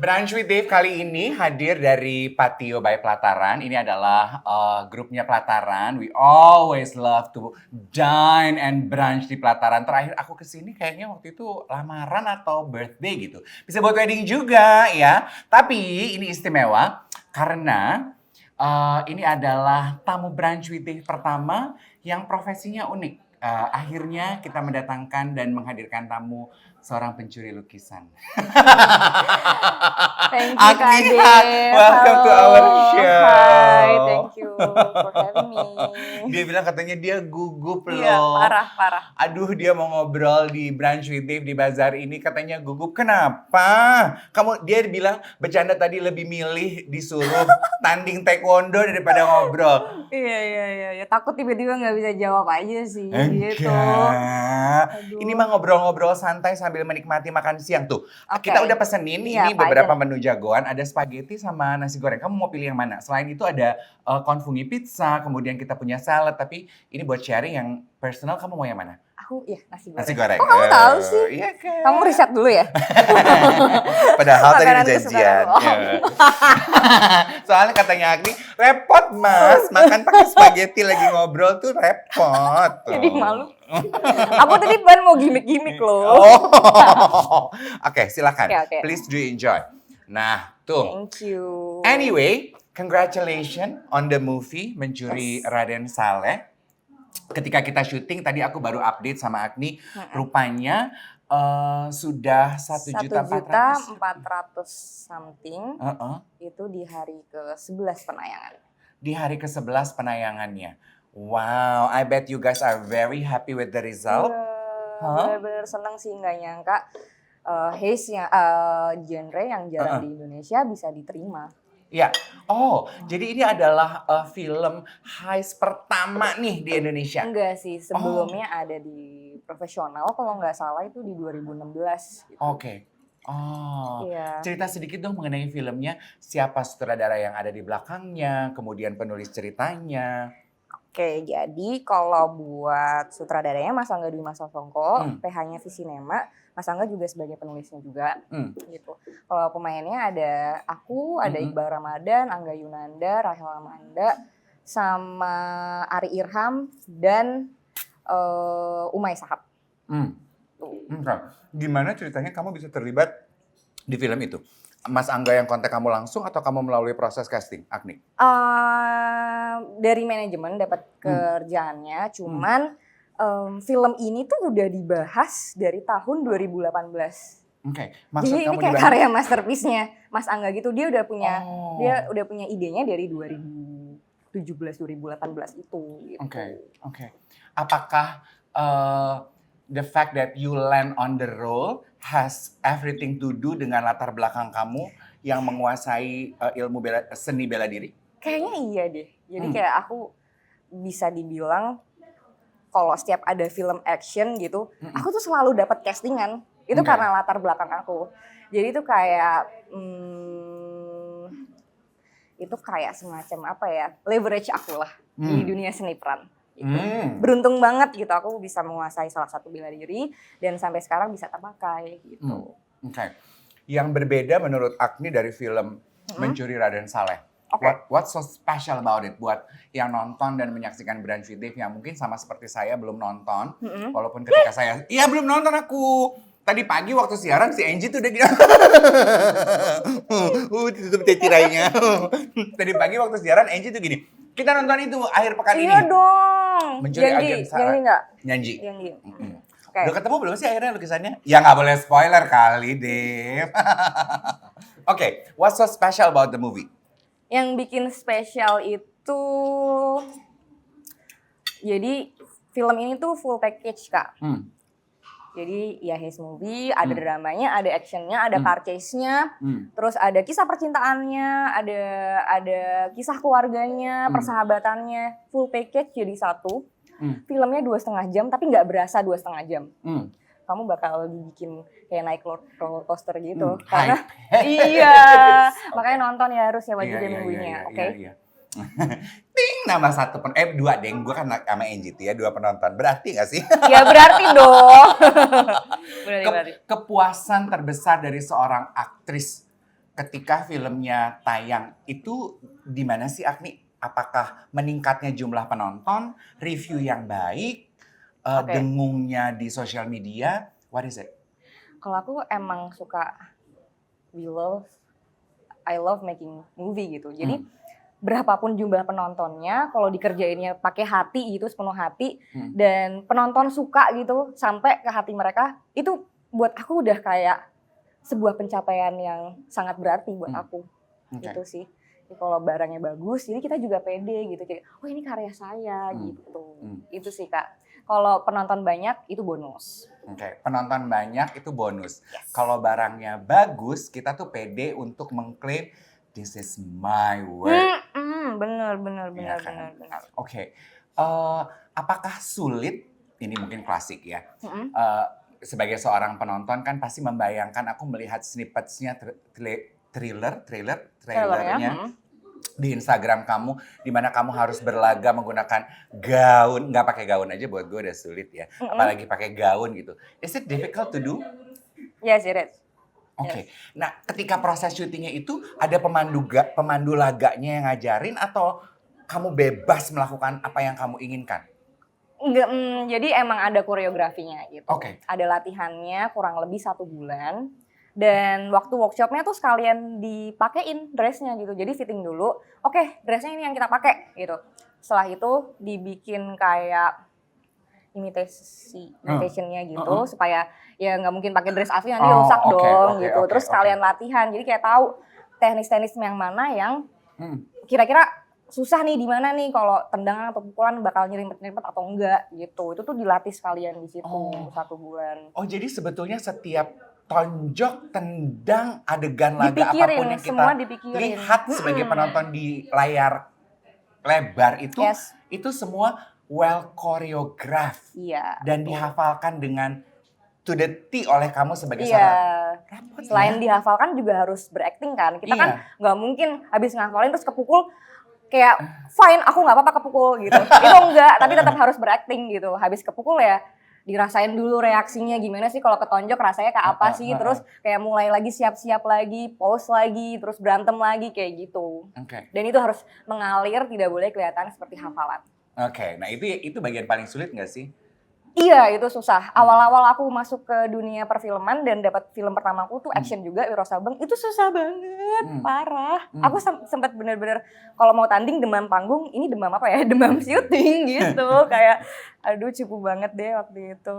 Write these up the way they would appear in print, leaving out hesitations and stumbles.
Brunch with Dave kali ini hadir dari Patio by Pelataran. Ini adalah grupnya Pelataran. We always love to dine and brunch di Pelataran. Terakhir aku kesini kayaknya waktu itu lamaran atau birthday gitu. Bisa buat wedding juga ya. Tapi ini istimewa karena ini adalah tamu Brunch with Dave pertama yang profesinya unik. Akhirnya kita mendatangkan dan menghadirkan tamu seorang pencuri lukisan. Thank you, Kak Dev. Welcome to our show. Hi, thank you for having me. Dia bilang katanya dia gugup loh. Iya, parah. Aduh, dia mau ngobrol di Brunch with Dave di bazar ini katanya gugup. Kenapa? Dia bilang bercanda tadi lebih milih disuruh tanding taekwondo daripada ngobrol. Iya. Takut tiba-tiba nggak bisa jawab aja sih. Gitu. Aduh. Ini mah ngobrol-ngobrol santai sambil menikmati makan siang tuh. Okay. Kita udah pesenin ini beberapa menu jagoan. Ada spaghetti sama nasi goreng. Kamu mau pilih yang mana? Selain itu ada konfungi pizza, kemudian kita punya salad. Tapi ini buat sharing yang personal, kamu mau yang mana? Aku nasi goreng. Nasi goreng. Kok kamu tahu sih? Iya kan? Kamu riset dulu ya? Padahal tadi ada janjian. Soalnya katanya Agni, repot mas. Makan pakai spaghetti lagi ngobrol tuh repot. Jadi malu. Aku tadi mau gimmick loh. Oke, silakan. Okay. Please do enjoy. Nah, tuh. Thank you. Anyway, congratulations on the movie Mencuri Raden Saleh. Ketika kita syuting, tadi aku baru update sama Agni, rupanya sudah 1.400.000 something. Itu di hari ke-11 penayangan. Di hari ke-11 penayangannya. Wow, I bet you guys are very happy with the result. Bener-bener seneng sih, nggak nyangka Haze yang genre yang jarang di Indonesia bisa diterima. Ya, jadi ini adalah film heist pertama nih di Indonesia. Enggak sih, sebelumnya ada di Profesional kalau nggak salah itu di 2016. Gitu. Oke. Iya. Cerita sedikit dong mengenai filmnya, siapa sutradara yang ada di belakangnya, kemudian penulis ceritanya. Oke, jadi kalau buat sutradaranya Mas Angga Dwi Mas Songko, PH-nya Visinema, Mas Angga juga sebagai penulisnya juga, gitu. Kalau pemainnya ada aku, ada Iqbal Ramadan, Angga Yunanda, Rahel Amanda, sama Ari Irham dan Umay Sahab. Gimana ceritanya kamu bisa terlibat di film itu? Mas Angga yang kontak kamu langsung atau kamu melalui proses casting, Agni? Dari manajemen dapat kerjaannya, cuman film ini tuh udah dibahas dari tahun 2018. Oke. Jadi ini kayak karya masterpiece-nya Mas Angga gitu. Dia udah punya idenya dari 2017-2018 itu. Gitu. Oke. Apakah the fact that you land on the role has everything to do dengan latar belakang kamu yang menguasai ilmu seni bela diri? Kayaknya iya deh. Jadi kayak aku bisa dibilang kalau setiap ada film action gitu, aku tuh selalu dapat castingan. Itu karena latar belakang aku. Jadi itu kayak semacam apa ya, leverage aku lah di dunia seni peran. Gitu. Beruntung banget gitu aku bisa menguasai salah satu bela diri dan sampai sekarang bisa terpakai gitu. Oke. Yang berbeda menurut Agni dari film Mencuri Raden Saleh. What's so special about it buat yang nonton dan menyaksikan Brunch with Dave yang mungkin sama seperti saya belum nonton. Walaupun ketika saya belum nonton aku. Tadi pagi waktu siaran si Angie tuh udah gini. Ditutup tirainya. Tadi pagi waktu siaran Angie tuh gini. Kita nonton itu akhir pekan ini. Iya dong. Mencuri Raden Saleh. Janji. Okay. Udah ketemu belum sih akhirnya lukisannya? Ya nggak boleh spoiler kali, Dev. Oke, what's so special about the movie? Yang bikin spesial itu, jadi film ini tuh full package, Kak. Jadi ya Haze movie, ada dramanya, ada actionnya, ada car chase-nya, terus ada kisah percintaannya, ada kisah keluarganya, persahabatannya, full package jadi satu. Filmnya 2,5 jam, tapi nggak berasa 2,5 jam. Kamu bakal bikin kayak naik roller coaster gitu. Karena makanya nonton ya harus ya wajib minggunya, oke? Ting, nambah 2 deng. Gue kan sama Angie tuh ya, 2 penonton. Berarti gak sih? Ya berarti dong. Berarti. Kepuasan terbesar dari seorang aktris ketika filmnya tayang itu di mana sih Agni? Apakah meningkatnya jumlah penonton, review yang baik, dengungnya di sosial media? What is it? Kalau aku emang suka I love making movie gitu. Jadi berapapun jumlah penontonnya, kalau dikerjainnya pakai hati gitu, sepenuh hati, dan penonton suka gitu sampai ke hati mereka, itu buat aku udah kayak sebuah pencapaian yang sangat berarti buat aku. Gitu sih. Jadi kalau barangnya bagus, jadi kita juga pede gitu. Kayak, oh ini karya saya gitu. Itu sih Kak. Kalau penonton banyak itu bonus. Oke, penonton banyak itu bonus. Yes. Kalau barangnya bagus, kita tuh pede untuk mengklaim this is my work. Bener. Oke, apakah sulit? Ini mungkin klasik ya. Sebagai seorang penonton kan pasti membayangkan aku melihat snippets-nya trailernya di Instagram kamu, di mana kamu harus berlaga menggunakan gaun, nggak pakai gaun aja buat gue udah sulit ya, apalagi pakai gaun gitu. Is it difficult to do? Yes, it is. Oke. Nah, ketika proses syutingnya itu ada pemandu laganya yang ngajarin atau kamu bebas melakukan apa yang kamu inginkan? Enggak, jadi emang ada koreografinya gitu. Oke. Ada latihannya kurang lebih 1 bulan. Dan waktu workshopnya tuh sekalian dipakein dressnya gitu. Jadi fitting dulu, oke dressnya ini yang kita pakai gitu. Setelah itu dibikin kayak imitationnya gitu. Supaya ya nggak mungkin pakai dress asli nanti rusak dong gitu. Terus sekalian latihan, jadi kayak tahu teknis-teknis yang mana yang kira-kira susah nih di mana nih kalau tendangan atau pukulan bakal nyerimpet-nyerimpet atau enggak gitu. Itu tuh dilatih sekalian di situ 1 bulan. Oh, jadi sebetulnya setiap tonjok, tendang, adegan laga Dipikirin, apapun yang kita semua dipikirin. lihat sebagai penonton di layar lebar itu, itu semua well choreographed. Iya. Dan dihafalkan dengan to the T oleh kamu sebagai Selain dihafalkan juga harus berakting kan. Kita kan nggak mungkin habis ngafalin terus kepukul kayak fine aku nggak apa-apa kepukul gitu. Itu enggak, tapi tetap harus berakting gitu. Habis kepukul ya dirasain dulu reaksinya gimana sih kalau ketonjok rasanya kayak apa sih, terus kayak mulai lagi siap-siap lagi, pause lagi, terus berantem lagi kayak gitu. Dan itu harus mengalir, tidak boleh kelihatan seperti hafalan. Nah itu bagian paling sulit nggak sih? Iya, itu susah. Awal-awal aku masuk ke dunia perfilman dan dapat film pertamaku tuh action juga, Wiro Sableng. Itu susah banget, parah. Aku sempat bener-bener kalau mau tanding demam panggung, ini demam apa ya? Demam syuting gitu. Kayak aduh cupu banget deh waktu itu.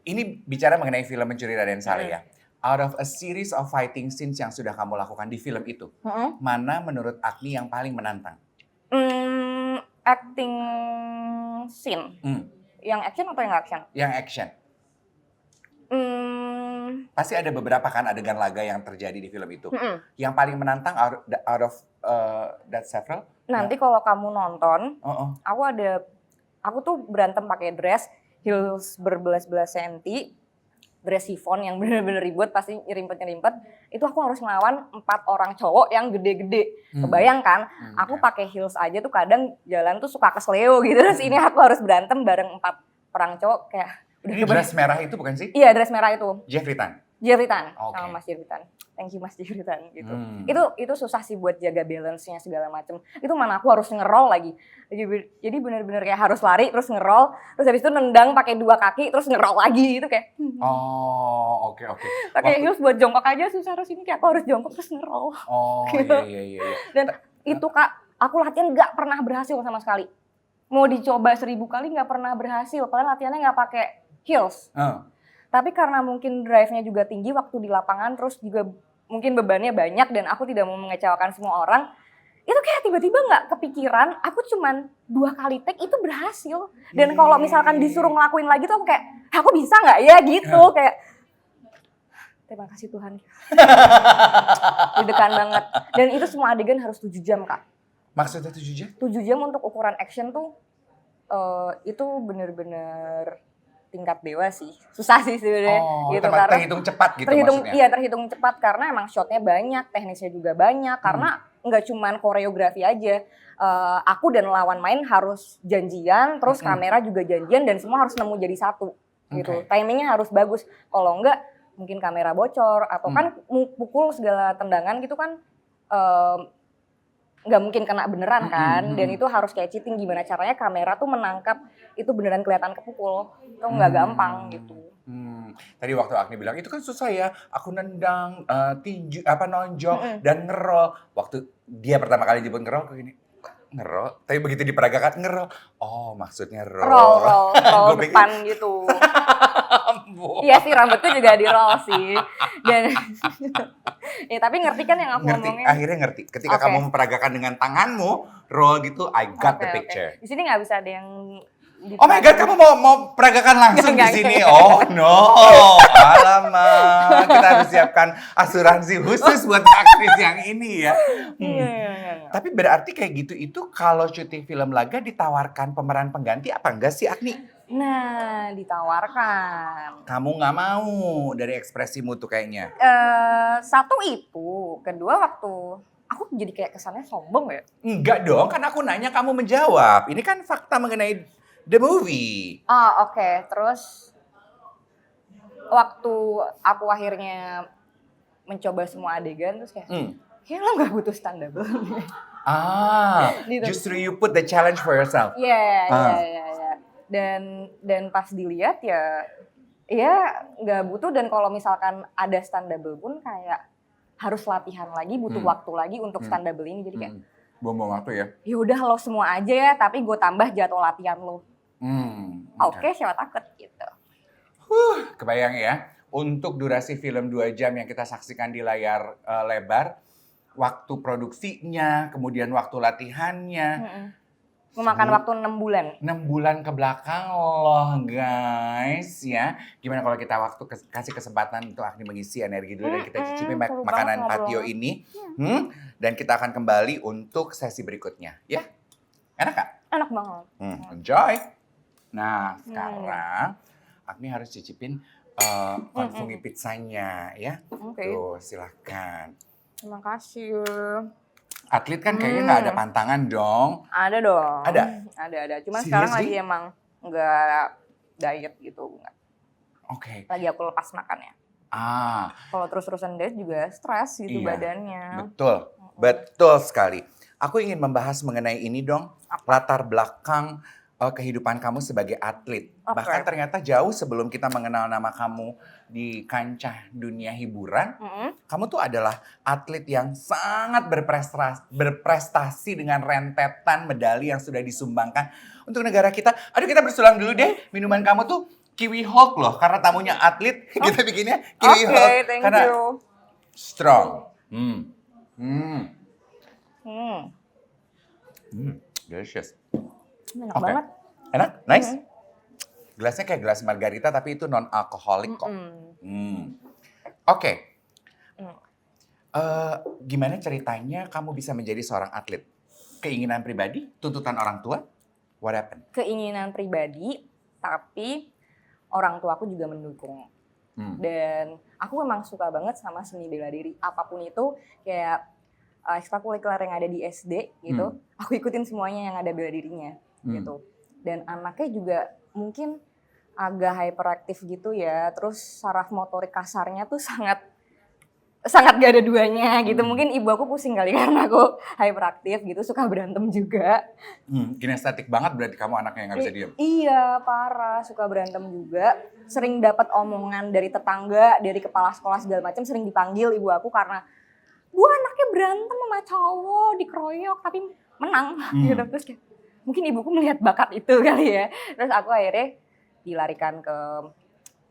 Ini bicara mengenai film Mencuri Raden Saleh ya. Out of a series of fighting scenes yang sudah kamu lakukan di film itu, mana menurut Agni yang paling menantang? Acting scene. Yang action atau yang action? Yang action. Pasti ada beberapa kan adegan laga yang terjadi di film itu. Yang paling menantang out of that several? Nanti kalau kamu nonton, aku tuh berantem pakai dress, heels berbelas-belas senti, dress chiffon yang bener-bener ribet, pasti nyerimpet-nyerimpet. Itu aku harus melawan 4 orang cowok yang gede-gede. Kebayang kan? Aku pakai heels aja tuh kadang jalan tuh suka kesleo gitu. Terus ini aku harus berantem bareng 4 orang cowok kayak udah. Ini dress merah itu bukan sih? Iya, dress merah itu. Jeffrey Tan, sama Mas Jeffrey Tan. Thank you Mas Jeffrey Tan gitu. Itu susah sih buat jaga balance-nya segala macem. Itu mana aku harus nge-roll lagi. Jadi bener-bener kayak harus lari terus nge-roll, terus habis itu nendang pakai 2 kaki terus nge-roll lagi itu kayak. Oke. Pakai heels buat jongkok aja susah, harus ini kayak aku harus jongkok terus nge-roll. Gitu. Iya. Dan itu Kak, aku latihan nggak pernah berhasil sama sekali. Mau dicoba 1000 kali nggak pernah berhasil. Padahal latihannya nggak pakai heels. Tapi karena mungkin drive-nya juga tinggi waktu di lapangan, terus juga mungkin bebannya banyak dan aku tidak mau mengecewakan semua orang, itu kayak tiba-tiba nggak kepikiran, aku cuman 2 kali take itu berhasil. Dan kalau misalkan disuruh ngelakuin lagi tuh aku kayak, aku bisa nggak ya gitu, kayak terima kasih Tuhan. Deg-degan banget. Dan itu semua adegan harus 7 jam Kak. Maksudnya 7 jam? 7 jam untuk ukuran action tuh, itu bener-bener tingkat dewa sih, susah sih sebenarnya. Gitu, karena terhitung cepat gitu maksudnya? Iya, terhitung cepat karena emang shotnya banyak, teknisnya juga banyak. Karena nggak cuman koreografi aja, aku dan lawan main harus janjian, terus kamera juga janjian dan semua harus nemu jadi satu. Gitu. Timingnya harus bagus. Kalau enggak, mungkin kamera bocor atau kan pukul segala tendangan gitu kan nggak mungkin kena beneran kan, dan itu harus kayak cheating gimana caranya kamera tuh menangkap itu beneran kelihatan kepukul, itu nggak gampang gitu. Tadi waktu Agni bilang itu kan susah ya, aku nendang, tinju, nonjok dan ngerol. Waktu dia pertama kali nyebut ngerol kayak gini, ngerol. Tapi begitu diperagakan ngerol, oh maksudnya roll. Roll depan gitu. Iya sih, rambutku juga di roll sih. Dan ya tapi ngerti kan yang aku ngomongin? Akhirnya ngerti. Ketika kamu memperagakan dengan tanganmu, roll gitu, I got the picture. Di sini nggak bisa ada yang oh my God, kamu mau peragakan langsung di sini? Oh no, alamak. Kita harus siapkan asuransi khusus buat aktris yang ini ya. Tapi berarti kayak gitu itu kalau syuting film laga ditawarkan pemeran pengganti apa enggak sih Agni? Nah, ditawarkan. Kamu nggak mau dari ekspresimu tuh kayaknya. Satu itu, kedua waktu aku jadi kayak kesannya sombong ya. Enggak dong, kan aku nanya kamu menjawab. Ini kan fakta mengenai the movie. Oh oke. Terus waktu aku akhirnya mencoba semua adegan terus kayak, kayaknya lo gak butuh stand-up. Gitu. Justru you put the challenge for yourself. Iya. Dan pas dilihat ya nggak butuh, dan kalau misalkan ada stand-double pun kayak harus latihan lagi, butuh waktu lagi untuk stand-double ini, jadi kayak buang-buang waktu ya. Ya udah lo semua aja ya, tapi gue tambah jadwal latihan lo. Oke, siapa takut gitu. Kebayang ya, untuk durasi film 2 jam yang kita saksikan di layar lebar, waktu produksinya, kemudian waktu latihannya. Memakan waktu 6 bulan. 6 bulan ke belakang loh guys ya. Gimana kalau kita kasih kesempatan untuk Agni mengisi energi dulu dan kita cicipi makanan patio ini. Dan kita akan kembali untuk sesi berikutnya ya. Enak gak? Enak banget. Enjoy. Nah sekarang Agni harus cicipin konfungi pizzanya ya. Tuh silahkan. Terima kasih. Atlet kan kayaknya nggak ada pantangan dong. Ada dong. Ada? Cuman sekarang lagi emang nggak diet gitu. Oke. Lagi aku lepas makannya. Kalau terus-terusan diet juga stres gitu badannya. Betul sekali. Aku ingin membahas mengenai ini dong. Latar belakang kehidupan kamu sebagai atlet. Bahkan ternyata jauh sebelum kita mengenal nama kamu di kancah dunia hiburan, kamu tuh adalah atlet yang sangat berprestasi dengan rentetan medali yang sudah disumbangkan untuk negara kita. Aduh, kita bersulang dulu deh. Minuman kamu tuh Kiwi Hulk loh, karena tamunya atlet, kita bikinnya Kiwi Hulk. Thank karena you. Strong. Delicious. Enak banget. Enak? Nice? Gelasnya kayak gelas margarita tapi itu non-alkoholik kok. Oke. Gimana ceritanya kamu bisa menjadi seorang atlet? Keinginan pribadi? Tuntutan orang tua? What happened? Keinginan pribadi, tapi orang tua aku juga mendukung. Dan aku memang suka banget sama seni bela diri. Apapun itu, kayak ekstrakurikuler yang ada di SD gitu, aku ikutin semuanya yang ada bela dirinya gitu. Dan anaknya juga mungkin agak hyperaktif gitu ya, terus saraf motorik kasarnya tuh sangat gak ada duanya gitu. Mungkin ibu aku pusing kali karena aku hyperaktif gitu, suka berantem juga. Kinestetik banget berarti kamu anaknya yang gak bisa diem. Iya, parah, suka berantem juga. Sering dapat omongan dari tetangga, dari kepala sekolah segala macam, sering dipanggil ibu aku karena gue anaknya berantem sama cowok, dikeroyok tapi menang gitu. Terus kayak, mungkin ibuku melihat bakat itu kali ya. Terus aku akhirnya dilarikan ke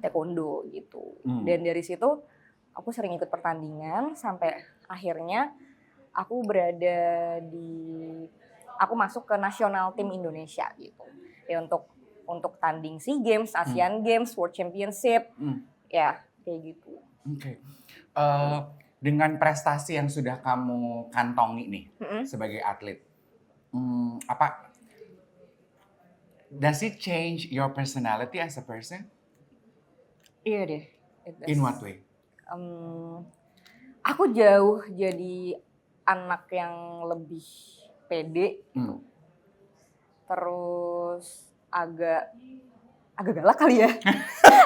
taekwondo gitu. Dan dari situ aku sering ikut pertandingan sampai akhirnya aku aku masuk ke nasional tim Indonesia gitu. Ya untuk tanding SEA Games, Asian Games, World Championship. Ya, kayak gitu. Oke. Dengan prestasi yang sudah kamu kantongi nih sebagai atlet, does it change your personality as a person? Iya deh. In what way? Aku jauh jadi anak yang lebih pede gitu. Terus agak agak galak kali ya.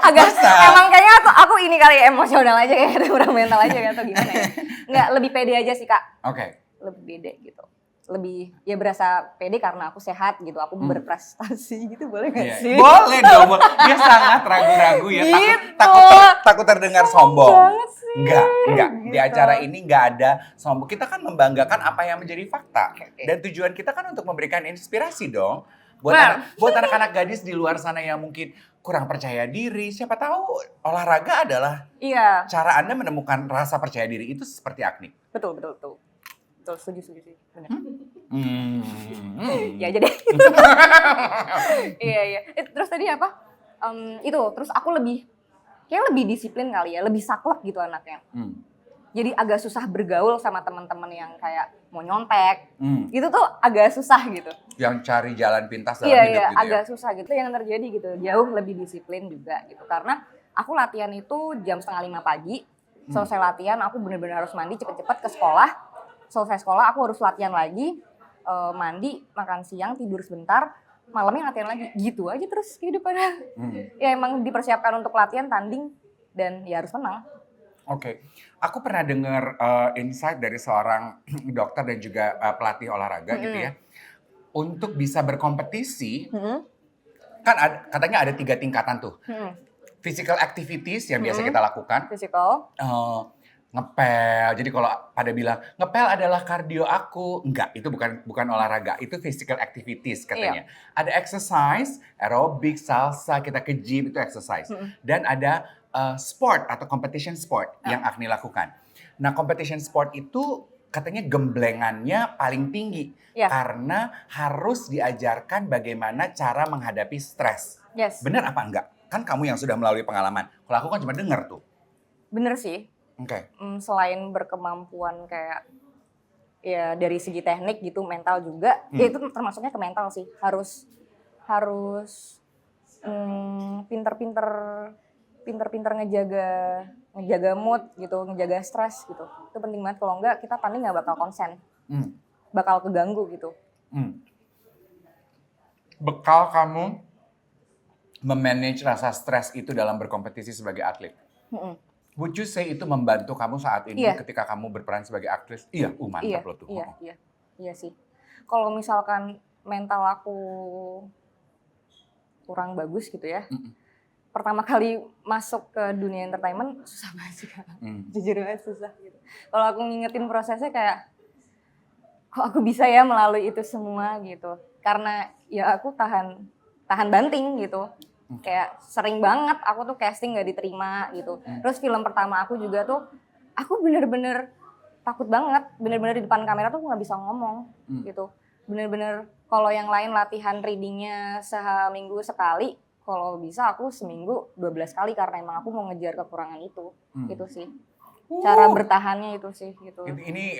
Agak Masa? emang kayaknya aku ini kali ya, emosional aja kayak kurang mental aja atau gimana ya. Enggak, lebih pede aja sih Kak. Oke. Lebih pede gitu. Lebih ya berasa pede karena aku sehat gitu, aku berprestasi gitu, boleh gak Iya. sih? Boleh dong. Dia sangat ragu-ragu ya. Gitu. Takut terdengar sombong. banget sih. Enggak. Di Gitu. acara ini enggak ada sombong. Kita kan membanggakan apa yang menjadi fakta. Oke. Dan tujuan kita kan untuk memberikan inspirasi dong. Nah. Buat anak-anak gadis di luar sana yang mungkin kurang percaya diri. Siapa tahu olahraga adalah Iya, cara Anda menemukan rasa percaya diri itu seperti Agni. betul. Betul, setuju sih. Benar. Hmm. Ya aja deh. Iya. Terus tadi apa? Itu, terus aku kayak lebih disiplin kali ya, lebih saklek gitu anaknya. Jadi agak susah bergaul sama teman-teman yang kayak mau nyontek. Gitu tuh agak susah gitu. Yang cari jalan pintas dalam Iya, hidup gitu agak ya. susah gitu yang terjadi gitu. Jauh lebih disiplin juga gitu. Karena aku latihan itu jam 4:30 pagi. Selesai latihan aku bener-bener harus mandi cepet-cepet ke sekolah. Selesai sekolah aku harus latihan lagi. Mandi, makan siang, tidur sebentar. Malamnya latihan lagi. Gitu aja terus kehidupannya. Ya emang dipersiapkan untuk latihan, tanding. Dan ya harus menang. Oke, aku pernah dengar insight dari seorang dokter dan juga pelatih olahraga gitu ya. Untuk bisa berkompetisi, kan katanya ada 3 tingkatan tuh. Physical activities yang biasa kita lakukan. Physical. Ngepel. Jadi kalau pada bilang ngepel adalah kardio aku, enggak, itu bukan olahraga, itu physical activities katanya. Ada exercise, aerobik, salsa, kita ke gym itu exercise. Dan ada sport atau competition sport yang Agni lakukan. Nah, competition sport itu katanya gemblengannya paling tinggi karena harus diajarkan bagaimana cara menghadapi stres. Yes. Benar apa enggak? Kan kamu yang sudah melalui pengalaman. Kalau aku kan cuma dengar tuh. Bener sih. Oke. Selain berkemampuan kayak ya dari segi teknik gitu, mental juga, ya itu termasuknya ke mental sih. Harus pinter-pinter ngejaga mood gitu, ngejaga stres gitu. Itu penting banget, kalau enggak kita tanding nggak bakal konsen. Bakal keganggu gitu. Bekal kamu memanage rasa stres itu dalam berkompetisi sebagai atlet. Would you say itu membantu kamu saat ini ketika kamu berperan sebagai aktris? Iya, mantap loh tuh. Iya sih. Kalau misalkan mental aku kurang bagus gitu ya. Pertama kali masuk ke dunia entertainment susah banget sih Kak. Jujur banget susah gitu. Kalau aku ngingetin prosesnya kayak kok aku bisa ya melalui itu semua gitu. Karena ya aku tahan banting gitu. Kayak sering banget aku tuh casting gak diterima gitu. Terus film pertama aku juga tuh aku bener-bener takut banget. Bener-bener di depan kamera tuh aku gak bisa ngomong gitu. Bener-bener kalau yang lain latihan readingnya seminggu sekali, kalau bisa aku seminggu 12 kali karena emang aku mau ngejar kekurangan itu. Gitu sih. Cara bertahannya itu sih gitu. Ini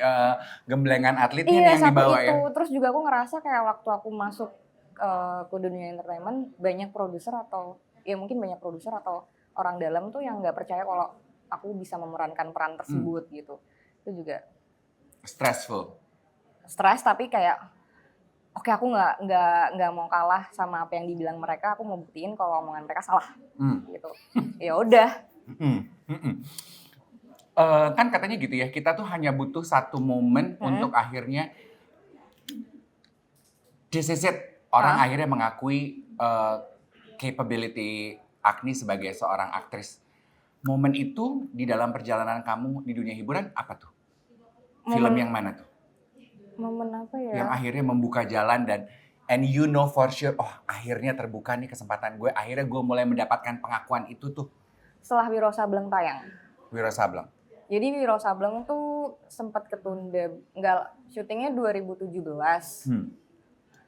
gemblengan atletnya yang dibawa ya. Terus juga aku ngerasa kayak waktu aku masuk ke dunia entertainment, banyak produser atau orang dalam tuh yang nggak percaya kalau aku bisa memerankan peran tersebut gitu. Itu juga stres tapi kayak oke, aku nggak mau kalah sama apa yang dibilang mereka, aku mau buktiin kalau omongan mereka salah gitu. Ya udah. Kan katanya gitu ya, kita tuh hanya butuh satu momen untuk akhirnya this is it. Orang akhirnya mengakui capability Agni sebagai seorang aktris. Momen itu di dalam perjalanan kamu di dunia hiburan apa tuh? Film yang mana tuh? Momen apa ya? Yang akhirnya membuka jalan dan and you know for sure, oh akhirnya terbuka nih kesempatan gue. Akhirnya gue mulai mendapatkan pengakuan itu tuh. Setelah Wiro Sableng tayang. Wiro Sableng. Jadi Wiro Sableng tuh sempat ketunda, syutingnya 2017.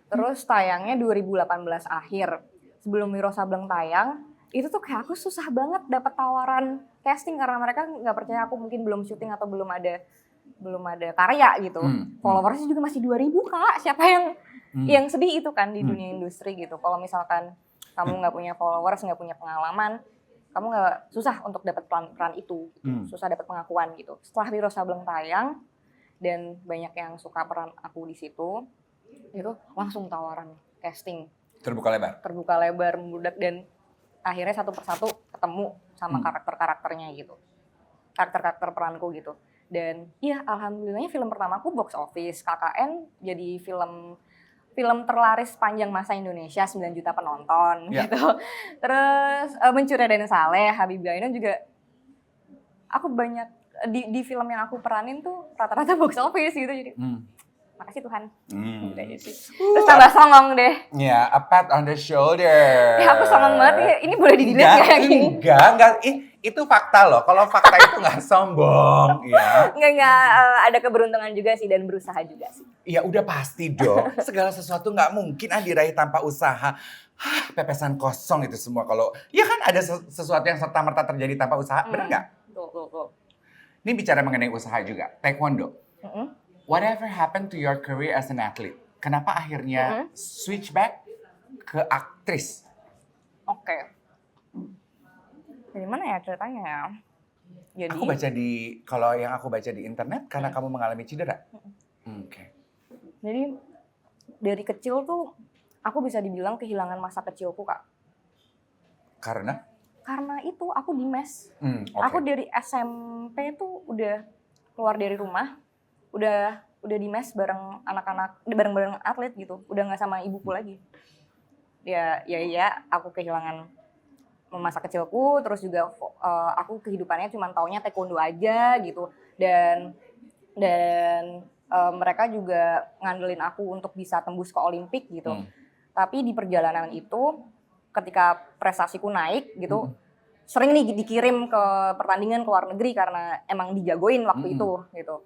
Terus tayangnya 2018 akhir. Sebelum Wiro Sableng tayang, itu tuh kayak aku susah banget dapat tawaran casting karena mereka nggak percaya aku mungkin belum syuting atau belum ada karya gitu. Followersnya juga masih 2.000 Kak. Siapa yang sedih itu kan di dunia industri gitu. Kalau misalkan kamu nggak punya followers, nggak punya pengalaman, kamu nggak susah untuk dapat peran itu, susah dapat pengakuan gitu. Setelah Wiro Sableng tayang dan banyak yang suka peran aku di situ, itu langsung tawaran casting. Terbuka lebar Membludak dan akhirnya satu persatu ketemu sama karakter-karakternya gitu. Karakter-karakter peranku gitu. Dan iya alhamdulillahnya film pertamaku box office. KKN jadi film terlaris sepanjang masa Indonesia, 9 juta penonton gitu. Terus Mencuri Raden Saleh, Habibie Ainun juga aku banyak di film yang aku peranin tuh rata-rata box office gitu jadi. Makasih Tuhan. Udah aja sih. Terus tambah songong deh. Ya, a pat on the shoulder. Ya aku songong banget ya. Ini boleh di-delete nggak yang ini? Enggak. Itu fakta loh. Kalau fakta itu nggak sombong. Ya. Enggak. Ada keberuntungan juga sih dan berusaha juga sih. Ya udah pasti dong. Segala sesuatu nggak mungkin diraih tanpa usaha. Pepesan kosong itu semua. Kalau ya kan ada sesuatu yang serta-merta terjadi tanpa usaha. Bener nggak? Tuh. Ini bicara mengenai usaha juga. Taekwondo. Whatever happened to your career as an athlete? Kenapa akhirnya switch back ke aktris? Oke. Dari mana ya ceritanya ya? Jadi Kalau yang aku baca di internet karena kamu mengalami cedera. Oke. Jadi dari kecil tuh aku bisa dibilang kehilangan masa kecilku, Kak. Karena itu aku di mes. Okay. Aku dari SMP tuh udah keluar dari rumah. Udah di mes bareng anak-anak, bareng atlet gitu. Udah nggak sama ibuku lagi. Ya, aku kehilangan masa kecilku, terus juga aku kehidupannya cuma taunya taekwondo aja gitu. Dan mereka juga ngandelin aku untuk bisa tembus ke Olimpik gitu. Tapi di perjalanan itu, ketika prestasiku naik gitu, sering nih dikirim ke pertandingan ke luar negeri karena emang dijagoin waktu itu gitu.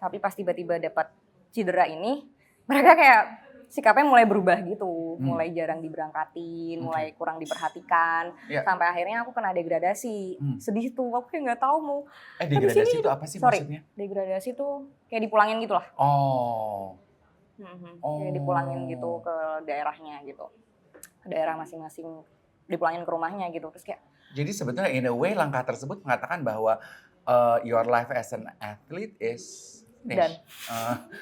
Tapi pas tiba-tiba dapat cedera ini, mereka kayak sikapnya mulai berubah gitu, mulai jarang diberangkatin, mulai kurang diperhatikan, sampai akhirnya aku kena degradasi. Sedih tuh, aku kayak nggak tahu mau. Degradasi itu apa sih maksudnya? Degradasi tuh kayak dipulangin gitu lah. Kayak dipulangin gitu ke daerahnya gitu, ke daerah masing-masing, dipulangin ke rumahnya gitu, terus kayak. Jadi sebetulnya in a way langkah tersebut mengatakan bahwa your life as an athlete is Dan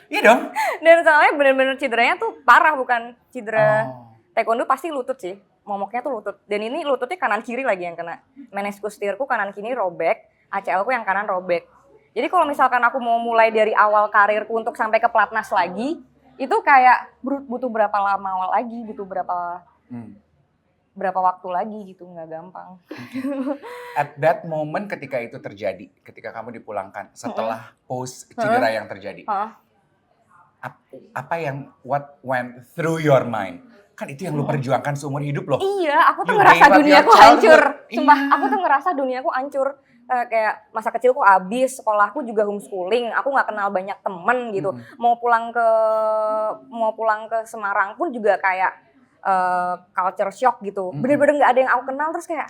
iya dong. Dan soalnya bener-bener cederanya tuh parah, bukan cedera taekwondo pasti lutut sih, momoknya tuh lutut. Dan ini lututnya kanan kiri lagi yang kena. Meniskus tirku kanan kiri robek, ACL ku yang kanan robek. Jadi kalau misalkan aku mau mulai dari awal karirku untuk sampai ke pelatnas lagi, itu kayak butuh berapa lama lagi, butuh berapa waktu lagi gitu, nggak gampang. At that moment ketika itu terjadi, ketika kamu dipulangkan setelah post cedera yang terjadi, what went through your mind? Kan itu yang lu perjuangkan seumur hidup loh. Iya, aku tuh ngerasa duniaku hancur. Sumpah, aku tuh ngerasa duniaku hancur. Kayak masa kecilku habis, sekolahku juga homeschooling, aku nggak kenal banyak temen gitu. Mau pulang ke Semarang pun juga kayak culture shock gitu. Bener-bener nggak ada yang aku kenal, terus kayak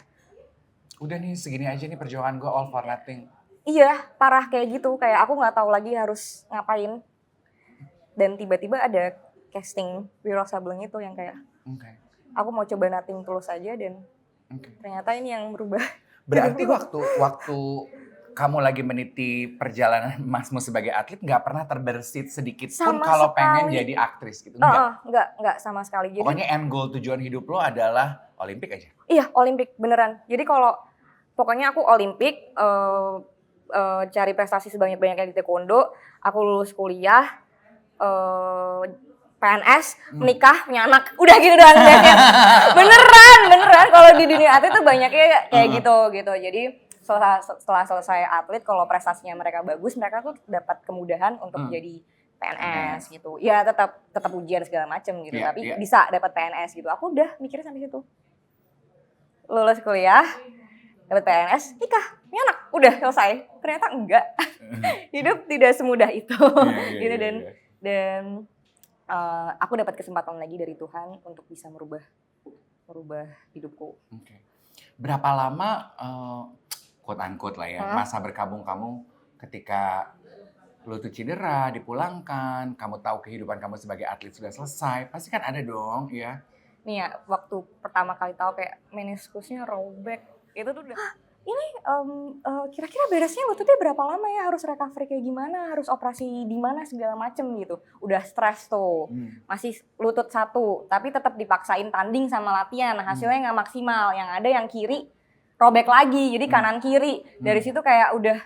udah nih segini aja nih perjuangan gue all for nothing. Iya, parah kayak gitu. Kayak aku nggak tahu lagi harus ngapain. Dan tiba-tiba ada casting Wiro Sableng itu yang kayak aku mau coba nothing tulus aja, dan ternyata ini yang berubah. Berarti waktu kamu lagi meniti perjalanan Masmu sebagai atlet nggak pernah terbersit sedikit pun kalau pengen jadi aktris gitu? Enggak sama sekali. Jadi, pokoknya end goal tujuan hidup lo adalah Olimpik aja? Iya, Olimpik beneran. Jadi pokoknya aku Olimpik, cari prestasi sebanyak-banyaknya di taekwondo, aku lulus kuliah, PNS, menikah, punya anak, udah gitu doang. Beneran. Kalau di dunia atlet tuh banyaknya kayak gitu. Jadi setelah selesai atlet, kalau prestasinya mereka bagus, mereka tuh dapat kemudahan untuk jadi PNS gitu. Ya tetap ujian segala macem gitu, tapi bisa dapat PNS gitu. Aku udah mikirnya sampai situ. Lulus kuliah, dapat PNS, nikah, punya anak, udah selesai. Ternyata enggak. Hidup tidak semudah itu. Gitu. Dan aku dapat kesempatan lagi dari Tuhan untuk bisa merubah hidupku. Berapa lama quote unquote lah ya, masa berkabung kamu ketika lu tuh cedera, dipulangkan, kamu tahu kehidupan kamu sebagai atlet sudah selesai, pasti kan ada dong ya. Nih ya, waktu pertama kali tahu kayak meniskusnya robek, itu tuh udah ini kira-kira beresnya lututnya berapa lama ya, harus recovery kayak gimana, harus operasi di mana segala macem gitu. Udah stres tuh, masih lutut satu, tapi tetap dipaksain tanding sama latihan, hasilnya nggak maksimal. Yang ada yang kiri robek lagi, jadi kanan kiri. Dari situ kayak udah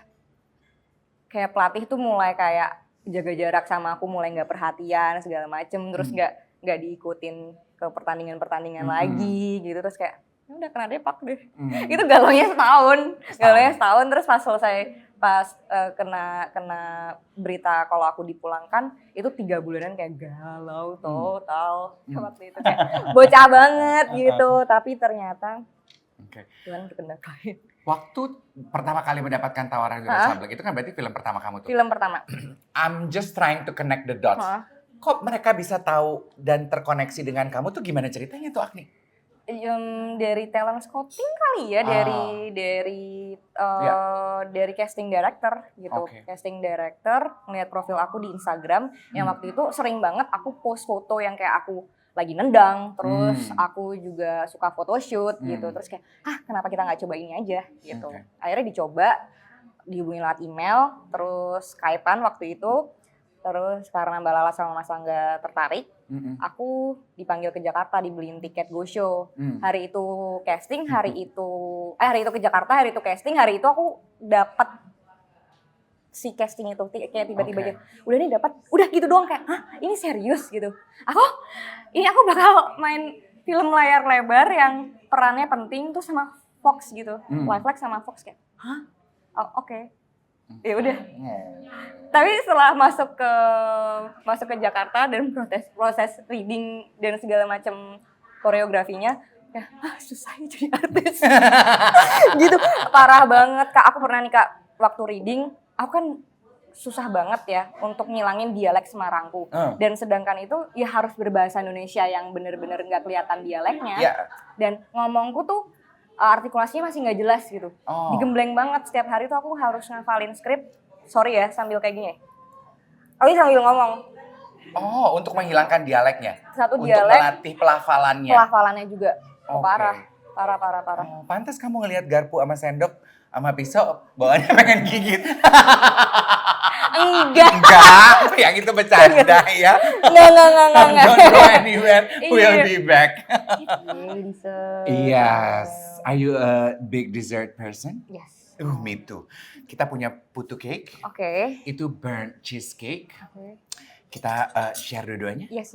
kayak pelatih tuh mulai kayak jaga jarak sama aku, mulai nggak perhatian segala macem, terus nggak diikutin ke pertandingan lagi gitu, terus kayak ya udah kena depak deh. Itu galaunya setahun, terus pas selesai kena berita kalau aku dipulangkan itu 3 bulanan kayak galau total waktu itu, kayak bocah banget gitu, tapi ternyata Tuhan berkehendak lain. Waktu pertama kali mendapatkan tawaran Wiro Sableng itu kan berarti film pertama kamu tuh. Film pertama. I'm just trying to connect the dots. Kok mereka bisa tahu dan terkoneksi dengan kamu tuh, gimana ceritanya tuh Agni? Dari talent scouting kali ya, dari casting director gitu. Casting director ngeliat profil aku di Instagram yang waktu itu sering banget aku post foto yang kayak aku lagi nendang, terus aku juga suka photoshoot gitu, terus kayak kenapa kita nggak coba ini aja gitu. Akhirnya dicoba, dihubungi lewat email, terus Skype-an waktu itu, terus karena Mbak Lala sama Mas Angga tertarik, aku dipanggil ke Jakarta, dibeliin tiket go show. Hari itu casting, hari itu ke Jakarta, hari itu casting, hari itu aku dapat si casting itu kayak tiba-tiba aja, udah nih dapat, udah gitu doang, kayak ini serius gitu. Aku bakal main film layar lebar yang perannya penting tuh sama Fox gitu, Lifelike sama Fox, kayak oke. Ya udah. Tapi setelah masuk ke Jakarta dan proses reading dan segala macam koreografinya, ya susah ya jadi artis. Gitu, parah banget Kak. Aku pernah nih Kak, waktu reading, aku kan susah banget ya untuk ngilangin dialek Semarangku. Dan sedangkan itu ya harus berbahasa Indonesia yang bener-bener nggak kelihatan dialeknya. Dan ngomongku tuh artikulasinya masih nggak jelas gitu. Digembleng banget, setiap hari tuh aku harus ngafalin skrip. Sorry ya, sambil kayak gini. Aku sambil ngomong. Untuk menghilangkan dialeknya. Satu dialek. Untuk melatih pelafalannya. Pelafalannya juga. Parah. Pantas kamu ngelihat garpu sama sendok sama pisau, bawaannya pengen gigit. Enggak, yang itu bercanda ya. Enggak. Don't go anywhere, we'll be back. Yes. Are you a big dessert person? Yes. Me too. Kita punya putu cake. Itu burnt cheesecake. Kita share dua-duanya. Yes.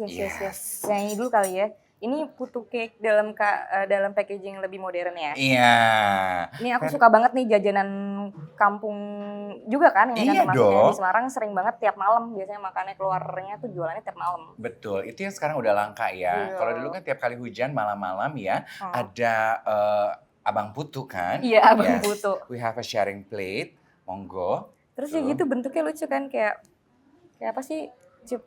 Yang ini dulu kali ya. Ini putu cake dalam packaging yang lebih modern ya. Iya. Ini aku suka banget nih jajanan kampung juga kan. Ini kan termasuknya di Semarang sering banget tiap malam. Biasanya makannya keluarnya tuh jualannya tiap malam. Betul, itu yang sekarang udah langka ya. Kalau dulu kan tiap kali hujan malam-malam ya ada Abang Putu kan. Iya, Abang Putu. We have a sharing plate, monggo. Terus ya gitu bentuknya lucu kan, kayak apa sih?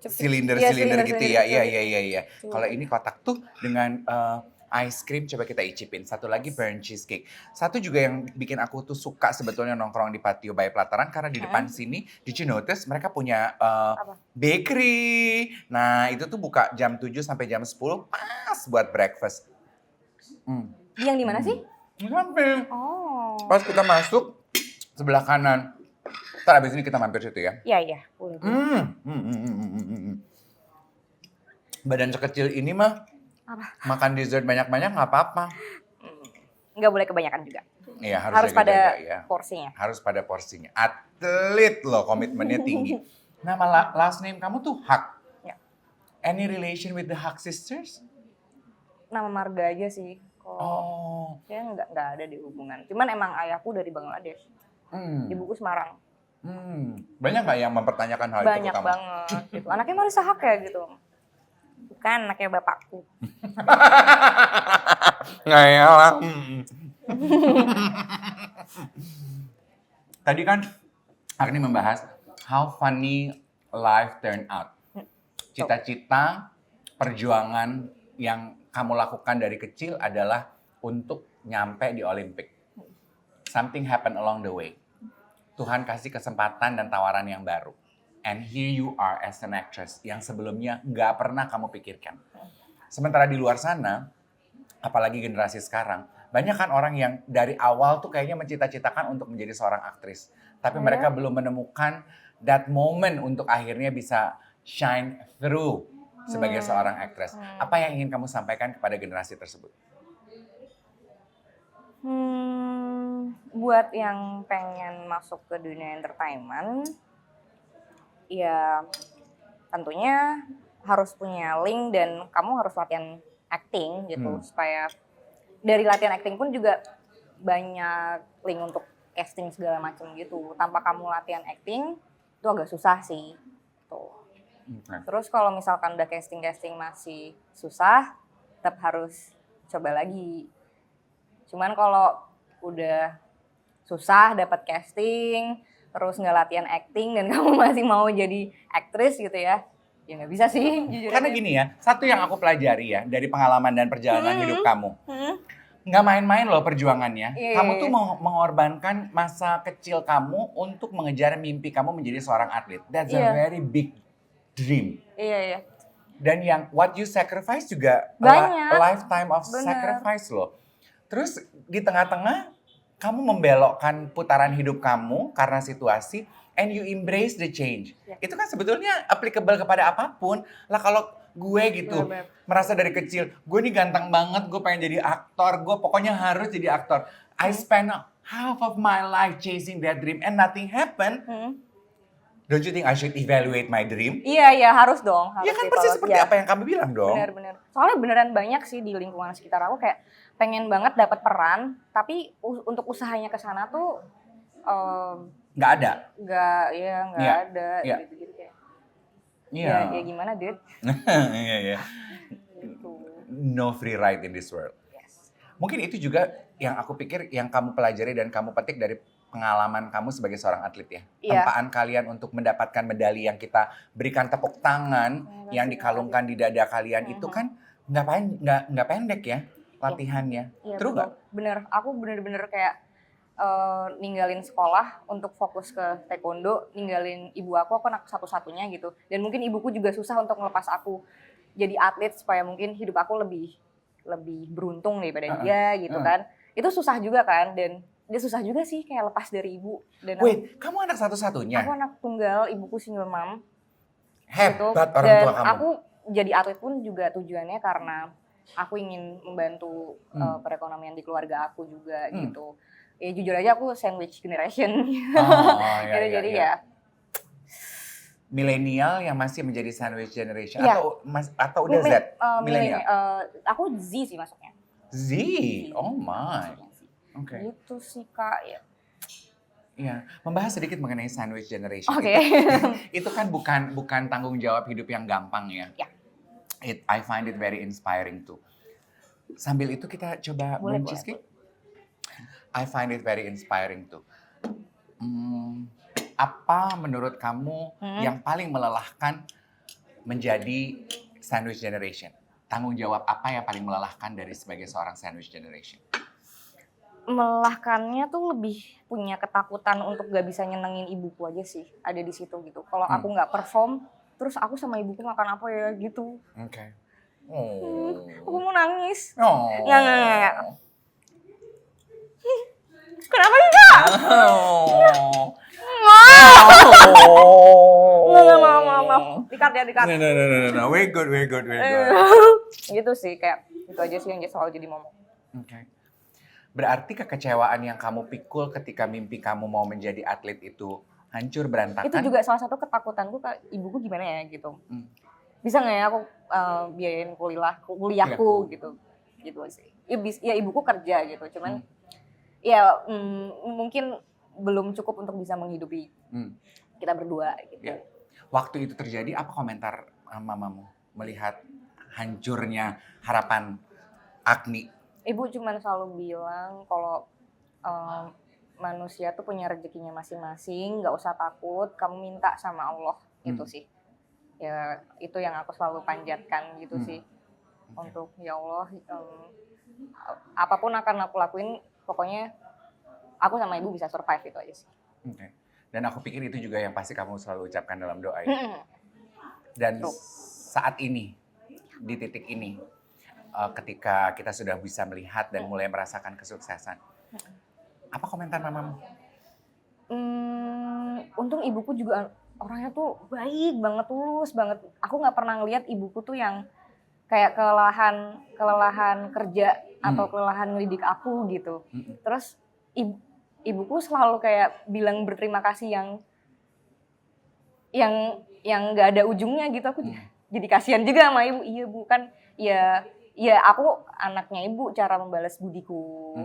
Silinder gitu ya. Iya. Kalau ini kotak tuh dengan ice cream, coba kita icipin. Satu lagi burnt cheesecake. Satu juga yang bikin aku tuh suka sebetulnya nongkrong di Patio by Pelataran, karena di depan sini, did you notice mereka punya bakery. Nah itu tuh buka jam 7 sampai jam 10, pas buat breakfast. Yang di mana sih? Samping. Pas kita masuk sebelah kanan. Ntar abis ini kita mampir situ ya. Iya. Badan sekecil ini mah makan dessert banyak-banyak nggak apa-apa. Nggak boleh kebanyakan juga. Iya, harus pada porsinya. Harus pada porsinya. Atlet loh, komitmennya tinggi. Nama last name kamu tuh Hak. Ya. Any relation with the Hak sisters? Nama marga aja sih. Kayaknya nggak ada di hubungan. Cuman emang ayahku dari Bangladesh. Di Buku Semarang. Banyak nggak yang mempertanyakan hal itu ke kamu? Banyak banget. Gitu. Anaknya Marissa Hak ya gitu. Bukan anaknya bapakku. Nggak ya lah. Tadi kan Agni membahas how funny life turn out. Cita-cita, perjuangan yang kamu lakukan dari kecil adalah untuk nyampe di Olimpik. Something happen along the way. Tuhan kasih kesempatan dan tawaran yang baru. And here you are as an actress yang sebelumnya nggak pernah kamu pikirkan. Sementara di luar sana, apalagi generasi sekarang, Banyak kan orang yang dari awal tuh kayaknya mencita-citakan untuk menjadi seorang aktris. Tapi mereka belum menemukan that moment untuk akhirnya bisa shine through sebagai seorang aktris. Apa yang ingin kamu sampaikan kepada generasi tersebut? Buat yang pengen masuk ke dunia entertainment, ya tentunya harus punya link dan kamu harus latihan acting gitu supaya dari latihan acting pun juga banyak link untuk casting segala macam gitu. Tanpa kamu latihan acting itu agak susah sih. Tuh. Terus kalau misalkan udah casting masih susah, tetap harus coba lagi. Cuman kalau udah susah dapat casting, terus nggak latihan acting dan kamu masih mau jadi aktris gitu ya nggak bisa sih jujur. Karena gini ya, satu yang aku pelajari ya dari pengalaman dan perjalanan hidup kamu, nggak main-main loh perjuangannya. Kamu tuh mengorbankan masa kecil kamu untuk mengejar mimpi kamu menjadi seorang atlet. That's a very big dream. Iya. Dan yang what you sacrifice juga banyak. A lifetime of sacrifice loh. Terus di tengah-tengah kamu membelokkan putaran hidup kamu karena situasi and you embrace the change. Itu kan sebetulnya applicable kepada apapun. Lah kalau gue gitu merasa dari kecil, gue nih ganteng banget, gue pengen jadi aktor, gue pokoknya harus jadi aktor. I spend half of my life chasing that dream and nothing happened. Don't you think I should evaluate my dream? Iya harus dong. Iya kan persis seperti apa yang kamu bilang dong. Benar. Soalnya beneran banyak sih di lingkungan sekitar aku kayak pengen banget dapat peran, tapi untuk usahanya ke sana tuh nggak ada. Nggak ada. Gitu-gitu kayak. Ya gimana, dude? Iya. No free ride in this world. Yes. Mungkin itu juga yang aku pikir yang kamu pelajari dan kamu petik dari pengalaman kamu sebagai seorang atlet ya. Tempaan kalian untuk mendapatkan medali yang kita berikan tepuk tangan, yang dikalungkan di dada kalian itu kan nggak pendek ya latihannya. True nggak? Bener, aku bener-bener kayak ninggalin sekolah untuk fokus ke taekwondo, ninggalin ibu aku anak satu-satunya gitu. Dan mungkin ibuku juga susah untuk ngelepas aku jadi atlet supaya mungkin hidup aku lebih beruntung daripada dia gitu kan. Itu susah juga kan, dan dia susah juga sih kayak lepas dari ibu. Dan kamu anak satu-satunya? Aku anak tunggal, ibuku single mom. Hebat gitu. orang tua kamu. Dan aku jadi atlet pun juga tujuannya karena aku ingin membantu perekonomian di keluarga aku juga gitu. Ya jujur aja aku sandwich generation. Jadi ya. Milenial yang masih menjadi sandwich generation atau udah Z? Milenial. Aku Z sih masuknya. Z. Oh my. Oke. Gitu sih Kak ya. Iya, membahas sedikit mengenai sandwich generation. Itu kan bukan tanggung jawab hidup yang gampang ya. I find it very inspiring too. Sambil itu kita coba main cheesecake. I find it very inspiring too. Apa menurut kamu yang paling melelahkan menjadi sandwich generation? Tanggung jawab apa yang paling melelahkan dari sebagai seorang sandwich generation? Melelahkannya tuh lebih punya ketakutan untuk gak bisa nyenengin ibuku aja sih. Ada di situ gitu. Kalau aku gak perform, terus aku sama ibuku makan apa ya gitu. Oke. Aku mau nangis. Nggak. Kenapa enggak? Maaf. Dikat. No. We're good. Gitu sih, kayak itu aja sih yang selalu jadi momok. Oke. Berarti kekecewaan yang kamu pikul ketika mimpi kamu mau menjadi atlet itu hancur berantakan? Itu juga salah satu ketakutanku, ibuku gimana ya gitu. Bisa nggak ya aku biayain kuliahku gitu sih. Ya ibuku kerja gitu, cuman mungkin belum cukup untuk bisa menghidupi kita berdua gitu. Ya. Waktu itu terjadi, apa komentar mamamu melihat hancurnya harapan Agni? Ibu cuma selalu bilang kalau manusia tuh punya rezekinya masing-masing, nggak usah takut, kamu minta sama Allah gitu sih. Ya itu yang aku selalu panjatkan gitu sih. Untuk ya Allah, apapun akan aku lakuin, pokoknya aku sama ibu bisa survive itu aja sih. Okay. Dan aku pikir itu juga yang pasti kamu selalu ucapkan dalam doa ya. Dan saat ini, di titik ini, ketika kita sudah bisa melihat dan mulai merasakan kesuksesan. Apa komentar mamamu? Untung ibuku juga orangnya tuh baik banget, tulus banget. Aku nggak pernah ngeliat ibuku tuh yang kayak kelelahan kerja atau kelelahan ngedidik aku gitu. Terus ibuku selalu kayak bilang berterima kasih yang nggak ada ujungnya gitu. Aku jadi kasihan juga sama ibu. Iya bu, kan ya aku anaknya ibu, cara membalas budiku.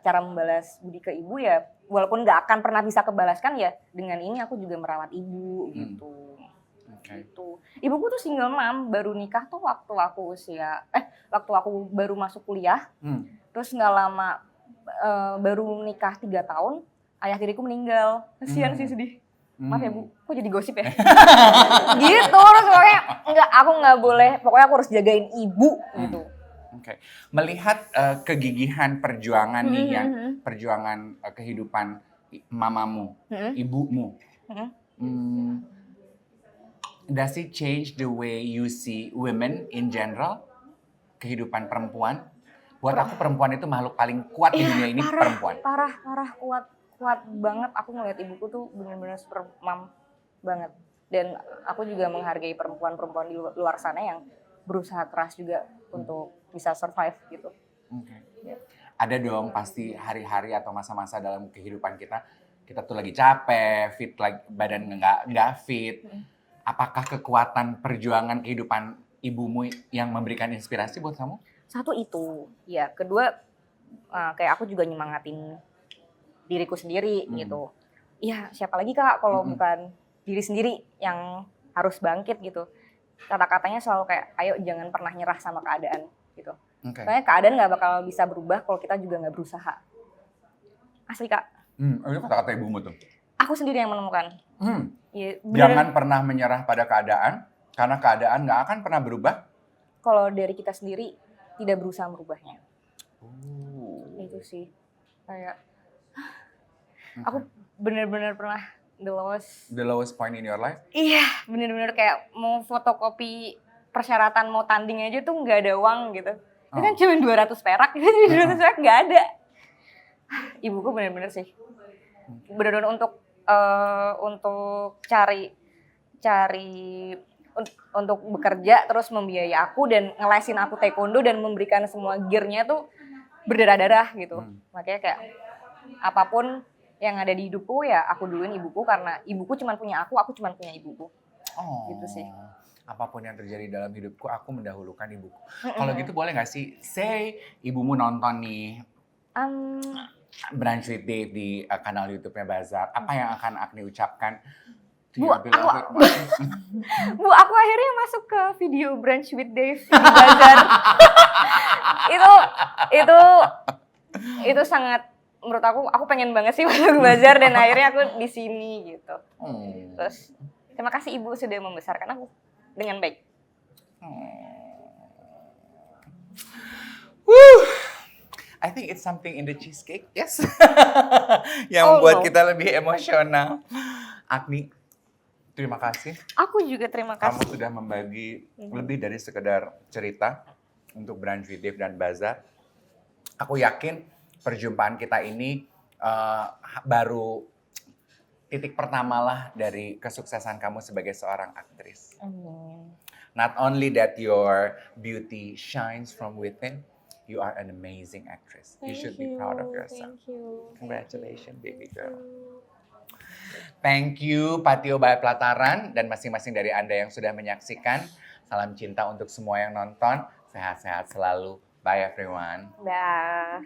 Cara membalas budi ke ibu ya, walaupun nggak akan pernah bisa kebalaskan ya, dengan ini aku juga merawat ibu gitu. Gitu. Ibuku tuh single mom, baru nikah tuh waktu aku baru masuk kuliah. Terus nggak lama baru nikah 3 tahun, ayah tiriku meninggal. Kasihan sih, sedih. Maaf ya bu, kok jadi gosip ya? Gitu, terus pokoknya aku nggak boleh, pokoknya aku harus jagain ibu gitu. Oke. Melihat kegigihan perjuangan nih ya, perjuangan kehidupan mamamu, ibumu. Does it change the way you see women in general? Kehidupan perempuan? Buat aku perempuan itu makhluk paling kuat di dunia ini, perempuan. Parah, kuat banget. Aku ngeliat ibuku tuh benar-benar super mom banget. Dan aku juga menghargai perempuan-perempuan di luar sana yang berusaha keras juga untuk bisa survive gitu. Yeah. Ada dong pasti hari-hari atau masa-masa dalam kehidupan kita tuh lagi capek, badan nggak fit. Apakah kekuatan perjuangan kehidupan ibumu yang memberikan inspirasi buat kamu? Satu itu, ya. Kedua, kayak aku juga nyemangatin diriku sendiri gitu. Iya, siapa lagi Kak kalau bukan diri sendiri yang harus bangkit gitu. Kata-katanya selalu kayak, ayo jangan pernah nyerah sama keadaan gitu. Soalnya keadaan nggak bakal bisa berubah kalau kita juga nggak berusaha. Asli Kak. Itu kata-kata ibumu tuh. Aku sendiri yang menemukan. Ya, jangan pernah menyerah pada keadaan, karena keadaan nggak akan pernah berubah. Kalau dari kita sendiri tidak berusaha merubahnya. Itu sih. Kayak, aku benar-benar pernah The lowest point in your life? Iya, bener-bener kayak mau fotokopi persyaratan mau tanding aja tuh nggak ada uang gitu. Itu kan cuma 200 perak, 200 perak nggak ada. Ibuku bener-bener sih. Bener-bener untuk cari untuk bekerja terus membiayai aku dan ngelesin aku taekwondo dan memberikan semua gearnya tuh berdarah-darah gitu. Makanya kayak apapun yang ada di hidupku ya aku duluin ibuku, karena ibuku cuma punya aku cuma punya ibuku. Gitu sih. Apapun yang terjadi dalam hidupku, aku mendahulukan ibuku. Kalau gitu boleh nggak sih, say ibumu nonton nih Brunch with Dave di kanal YouTube-nya Bazar. Apa yang akan Agni ucapkan? Bu, aku akhirnya masuk ke video Brunch with Dave di Bazar. itu sangat, menurut aku pengen banget sih masuk Bazar dan akhirnya aku di sini gitu. Terus terima kasih Ibu sudah membesarkan aku dengan baik. I think it's something in the cheesecake, yes. Yang membuat kita lebih emosional. Agni, terima kasih. Aku juga terima kasih. Kamu sudah membagi lebih dari sekedar cerita untuk Brunch with Dave dan Bazar. Aku yakin perjumpaan kita ini baru titik pertama lah dari kesuksesan kamu sebagai seorang aktris. Not only that your beauty shines from within, you are an amazing actress. You should be proud of yourself. Thank you. Congratulations, baby girl. Thank you Patio by Pelataran dan masing-masing dari Anda yang sudah menyaksikan. Salam cinta untuk semua yang nonton. Sehat-sehat selalu. Bye everyone. Dah.